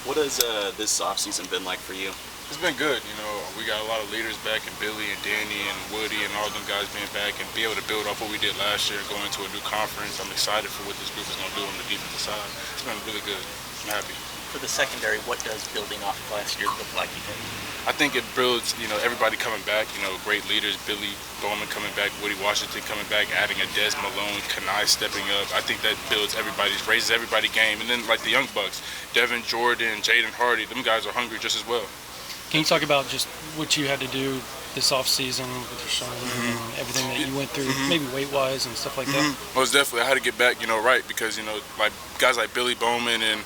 What has this offseason been like for you? It's been good. We got a lot of leaders back, and Billy and Danny and Woody and all them guys being back, and be able to build off what we did last year and go into a new conference. I'm excited for what this group is going to do on the defensive side. It's been really good. I'm happy. For the secondary, what does building off of last year look like, you think? I think it builds, everybody coming back, great leaders, Billy Bowman coming back, Woody Washington coming back, adding a Des Malone, Kanai stepping up. I think that builds raises everybody game. And then like the young bucks, Devin Jordan, Jaden Hardy, them guys are hungry just as well. Can you talk about just what you had to do this off season with your shoulder and everything that you went through, maybe weight-wise and stuff like that? Most definitely. I had to get back, right, because, like guys like Billy Bowman and,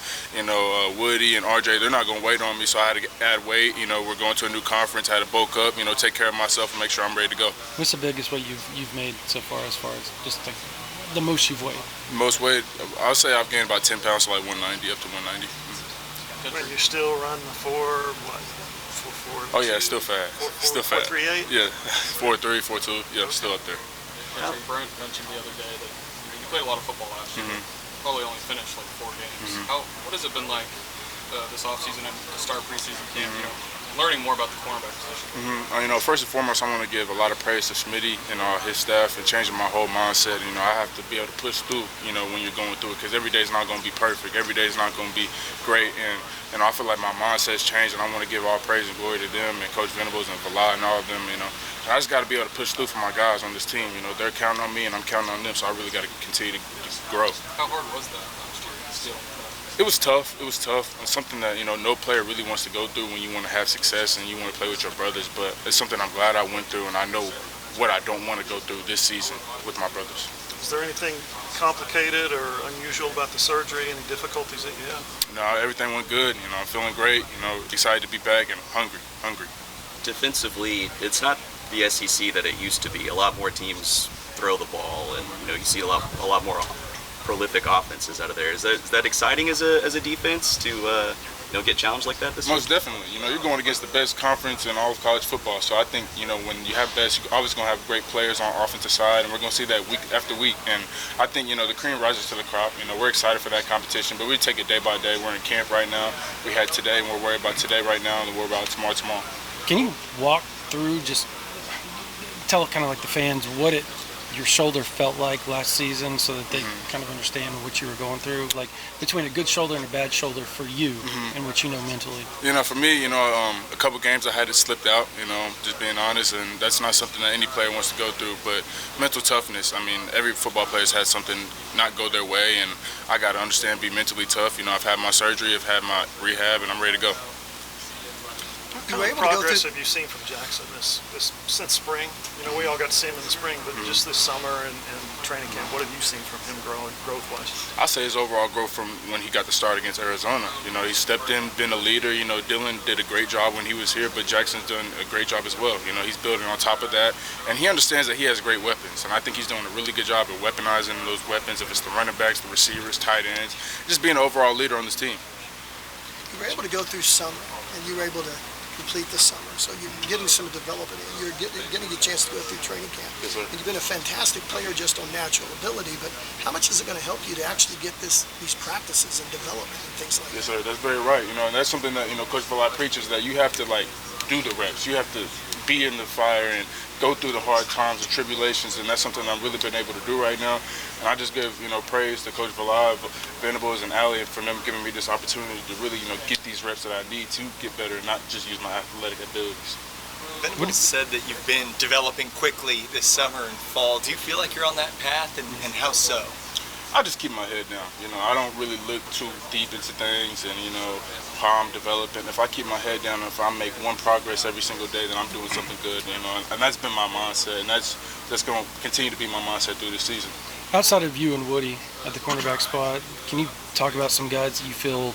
Woody and RJ, they're not going to wait on me, so I had to add weight. We're going to a new conference, I had to bulk up, take care of myself and make sure I'm ready to go. What's the biggest weight you've made so far as just like the most you've weighed? Most weight, I'll say I've gained about 10 pounds to like 190, up to 190. When you still run the 4, Oh yeah, still fast. Still fast. 4.38? Yeah, 4.3, 4.2. Yeah, still up there. Brent mentioned the other day that you played a lot of football last year. Probably only finished like 4 games. What has it been like this offseason and to start preseason camp? Learning more about the cornerback position. First and foremost, I want to give a lot of praise to Smitty and his staff and changing my whole mindset. I have to be able to push through, when you're going through it, because every day is not going to be perfect. Every day is not going to be great. And I feel like my mindset's changed, and I want to give all praise and glory to them and Coach Venables and Vela and all of them, And I just got to be able to push through for my guys on this team. They're counting on me, and I'm counting on them, so I really got to continue to grow. How hard was that last year still? It was tough. It was tough. It's something that, no player really wants to go through when you want to have success and you want to play with your brothers. But it's something I'm glad I went through, and I know what I don't want to go through this season with my brothers. Is there anything complicated or unusual about the surgery? Any difficulties that you had? No, everything went good. I'm feeling great. Excited to be back and hungry. Defensively, it's not the SEC that it used to be. A lot more teams throw the ball, and you see a lot more prolific offenses out of there. Is that exciting as a defense to get challenged like that this Most week? definitely. You're going against the best conference in all of college football. So I think, when you have best, you're always going to have great players on offensive side, and we're going to see that week after week. And I think, the cream rises to the crop. We're excited for that competition, but we take it day by day. We're in camp right now. We had today, and we're worried about today right now, and we're worried about tomorrow. Can you walk through, just tell kind of like the fans what your shoulder felt like last season, so that they kind of understand what you were going through, like between a good shoulder and a bad shoulder for you, and what mentally? For me, a couple games I had it slipped out, just being honest, and that's not something that any player wants to go through. But mental toughness, every football player's had something not go their way, and I got to understand, be mentally tough. I've had my surgery, I've had my rehab, and I'm ready to go. What kind of progress have you seen from Jackson this since spring? We all got to see him in the spring, but just this summer and training camp, what have you seen from him growth-wise? I say his overall growth from when he got the start against Arizona. He stepped in, been a leader. Dylan did a great job when he was here, but Jackson's done a great job as well. He's building on top of that, and he understands that he has great weapons, and I think he's doing a really good job of weaponizing those weapons, if it's the running backs, the receivers, tight ends, just being an overall leader on this team. You were able to go through summer, and you were able to complete the summer, so you're getting some development. You're getting a chance to go through training camp. Yes, sir. And you've been a fantastic player just on natural ability, but how much is it going to help you to actually get these practices and development and things like that? Yes, sir. That's very right. And that's something that Coach Vela preaches, that you have to do the reps. You have to be in the fire and go through the hard times and tribulations, and that's something I've really been able to do right now. And I just give praise to Coach Vela, Venables, and Allie for them giving me this opportunity to really get these reps that I need to get better and not just use my athletic abilities. Venables said that you've been developing quickly this summer and fall. Do you feel like you're on that path, and how so? I just keep my head down. I don't really look too deep into things and, how I'm developing. If I keep my head down, if I make one progress every single day, then I'm doing something good, and that's been my mindset, and that's going to continue to be my mindset through this season. Outside of you and Woody at the cornerback spot, can you talk about some guys that you feel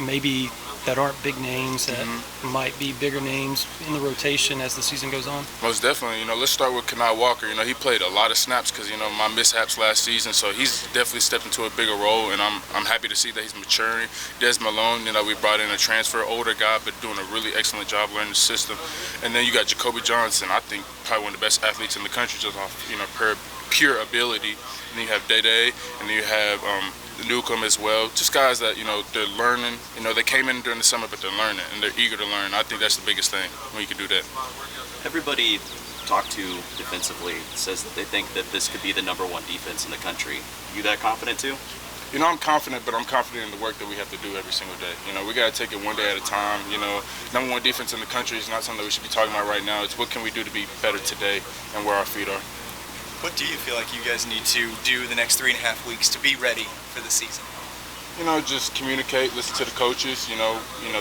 maybe that aren't big names, that might be bigger names in the rotation as the season goes on? Most definitely. Let's start with Kanai Walker. He played a lot of snaps because, my mishaps last season, so he's definitely stepped into a bigger role, and I'm happy to see that he's maturing. Des Malone, we brought in a transfer, older guy, but doing a really excellent job learning the system. And then you got Jacoby Johnson, I think probably one of the best athletes in the country, just off, pure ability. And then you have Day-Day, and then you have Newcomb as well. Just guys that, they're learning. They came in during the summer, but they're learning, and they're eager to learn. I think that's the biggest thing when you can do that. Everybody talked to defensively says that they think that this could be the #1 defense in the country. You that confident too? I'm confident, but I'm confident in the work that we have to do every single day. We got to take it one day at a time. #1 defense in the country is not something that we should be talking about right now. It's what can we do to be better today and where our feet are. What do you feel like you guys need to do the next 3.5 weeks to be ready for the season? Just communicate, listen to the coaches,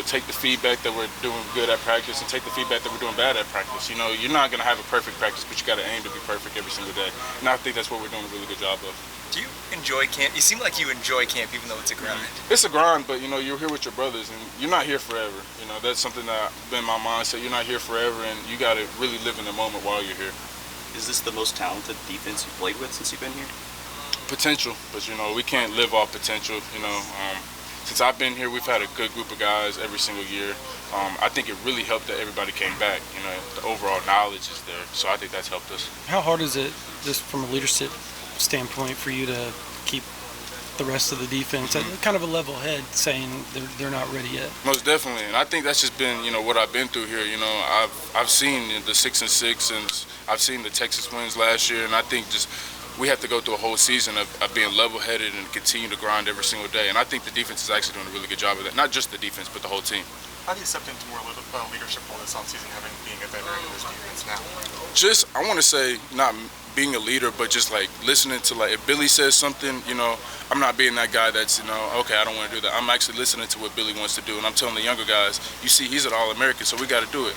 take the feedback that we're doing good at practice and take the feedback that we're doing bad at practice. You're not going to have a perfect practice, but you got to aim to be perfect every single day. And I think that's what we're doing a really good job of. Do you enjoy camp? You seem like you enjoy camp even though it's a grind. It's a grind, but you're here with your brothers and you're not here forever. That's something that's been my mindset. You're not here forever and you got to really live in the moment while you're here. Is this the most talented defense you've played with since you've been here? Potential, but we can't live off potential. Since I've been here, we've had a good group of guys every single year. I think it really helped that everybody came back. The overall knowledge is there, so I think that's helped us. How hard is it, just from a leadership standpoint, for you to keep the rest of the defense at kind of a level head, saying they're not ready yet? Most definitely, and I think that's just been what I've been through here. I've seen the 6-6, and I've seen the Texas wins last year, and I think just we have to go through a whole season of being level-headed and continue to grind every single day. And I think the defense is actually doing a really good job of that. Not just the defense, but the whole team. How do you step into more leadership role this offseason, being a veteran in this defense now? Just, I want to say, not being a leader, but just like listening to, like, if Billy says something, I'm not being that guy that's, okay, I don't want to do that. I'm actually listening to what Billy wants to do, and I'm telling the younger guys, you see, he's an All-American, so we got to do it.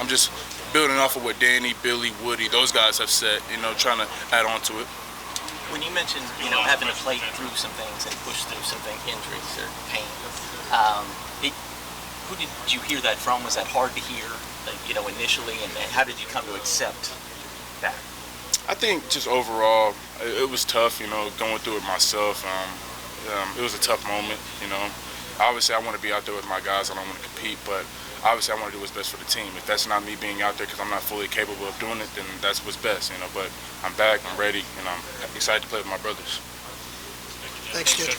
I'm just building off of what Danny, Billy, Woody, those guys have said, trying to add on to it. When you mentioned, having to play through some things and push through some injuries or pain, who did you hear that from? Was that hard to hear, initially, and how did you come to accept that? I think just overall, it was tough, going through it myself. It was a tough moment, Obviously, I want to be out there with my guys. I don't want to compete, but obviously, I want to do what's best for the team. If that's not me being out there because I'm not fully capable of doing it, then that's what's best, But I'm back, I'm ready, and I'm excited to play with my brothers. Thanks, Gentry.